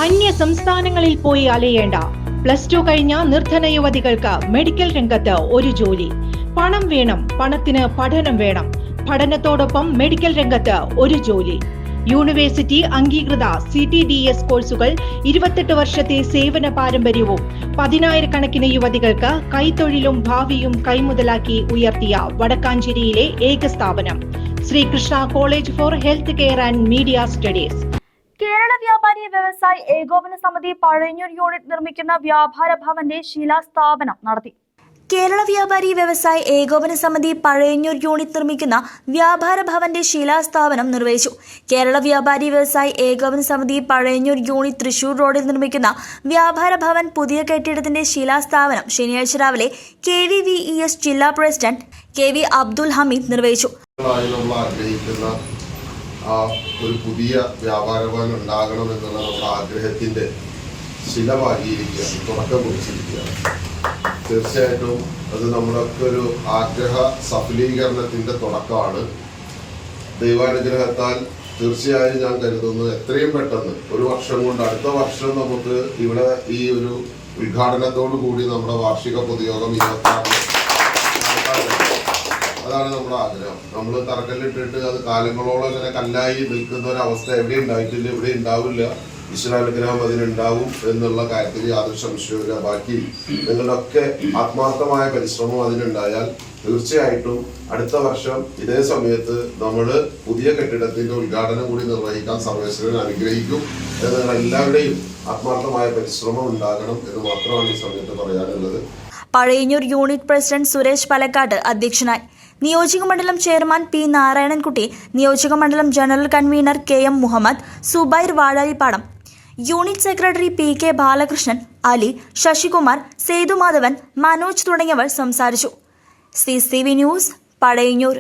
അന്യ സംസ്ഥാനങ്ങളിൽ പോയി അലയേണ്ട. +2 കഴിഞ്ഞ നിർധന യുവതികൾക്ക് മെഡിക്കൽ രംഗത്ത് ഒരു ജോലി. പണം വേണം, പണത്തിന് പഠനം വേണം. പഠനത്തോടൊപ്പം മെഡിക്കൽ രംഗത്ത് ഒരു ജോലി. യൂണിവേഴ്സിറ്റി അംഗീകൃത CTDS കോഴ്സുകൾ, 28 വർഷത്തെ സേവന പാരമ്പര്യവും 10,000 യുവതികൾക്ക് കൈത്തൊഴിലും ഭാവിയും കൈമുതലാക്കി ഉയർത്തിയ വടക്കാഞ്ചേരിയിലെ ഏക സ്ഥാപനം Sreekrishna college for health care and media studies. Kerala വ്യാപാരി വ്യവസായി ഏകോപന സമിതി പഴയന്നൂർ യൂണിറ്റ് നിർമ്മിക്കുന്ന വ്യാപാര ഭവന്റെ ശിലാസ്ഥാപനം നടത്തി. കേരള വ്യാപാരി വ്യവസായി ഏകോപന സമിതി പഴയന്നൂർ യൂണിറ്റ് നിർമ്മിക്കുന്ന വ്യാപാര ഭവന്റെ ശിലാസ്ഥാപനം നിർവഹിച്ചു. കേരള വ്യാപാരി വ്യവസായി ഏകോപന സമിതി പഴയന്നൂർ യൂണിറ്റ് തൃശൂർ റോഡിൽ നിർമ്മിക്കുന്ന വ്യാപാര ഭവൻ പുതിയ കെട്ടിടത്തിന്റെ ശിലാസ്ഥാപനം ശനിയാഴ്ച രാവിലെ KVVES ജില്ലാ പ്രസിഡന്റ് KV അബ്ദുൽ ഹമീദ് നിർവഹിച്ചു. ഒരു പുതിയ വ്യാപാര ഭവൻ ഉണ്ടാകണം എന്നുള്ള നമ്മുടെ ആഗ്രഹത്തിന്റെ ശില പാകിയിരിക്കുകയാണ്, തുടക്കം കുറിച്ചിരിക്കുകയാണ്. തീർച്ചയായിട്ടും അത് നമ്മളൊക്കെ ഒരു ആഗ്രഹ സഫലീകരണത്തിന്റെ തുടക്കമാണ്. ദൈവാനുഗ്രഹത്താൽ തീർച്ചയായും ഞാൻ കരുതുന്നു എത്രയും പെട്ടെന്ന് ഒരു വർഷം കൊണ്ട് അടുത്ത വർഷം നമുക്ക് ഇവിടെ ഈ ഒരു ഉദ്ഘാടനത്തോടു കൂടി നമ്മുടെ വാർഷിക പൊതുയോഗം 26 അതാണ് നമ്മുടെ ആഗ്രഹം. നമ്മൾ തറക്കല്ലിട്ടിട്ട് അത് കാലങ്ങളോളം ഇങ്ങനെ കല്ലായി നിൽക്കുന്ന ഒരവസ്ഥ എവിടെ ഉണ്ടായിട്ടില്ല, ഇവിടെ ഉണ്ടാവില്ല. ഈശ്വരാനുഗ്രഹം അതിനുണ്ടാവും എന്നുള്ള കാര്യത്തിൽ യാതൊരു സംശയമില്ല. ബാക്കി നിങ്ങളുടെയൊക്കെ ആത്മാർത്ഥമായ പരിശ്രമം അതിനുണ്ടായാൽ തീർച്ചയായിട്ടും അടുത്ത വർഷം ഇതേ സമയത്ത് നമ്മൾ പുതിയ കെട്ടിടത്തിന്റെ ഉദ്ഘാടനം കൂടി നിർവഹിക്കാൻ സർവേശ്വരൻ അനുഗ്രഹിക്കും. നിങ്ങൾ എല്ലാവരുടെയും ആത്മാർത്ഥമായ പരിശ്രമം ഉണ്ടാകണം എന്ന് മാത്രമാണ് ഈ സമയത്ത് പറയാനുള്ളത്. പഴയന്നൂർ യൂണിറ്റ് പ്രസിഡന്റ് സുരേഷ് പലക്കാട്ട് അധ്യക്ഷനായി. നിയോജകമണ്ഡലം ചെയർമാൻ P നാരായണൻകുട്ടി, നിയോജകമണ്ഡലം general convener KM Muhammad, Zubair Vazhalippadam, unit secretary PK Balakrishnan, Ali, Sasikumar, Sethumadhavan, Manoj തുടങ്ങിയവർ സംസാരിച്ചു. CCV news, Pazhayannur.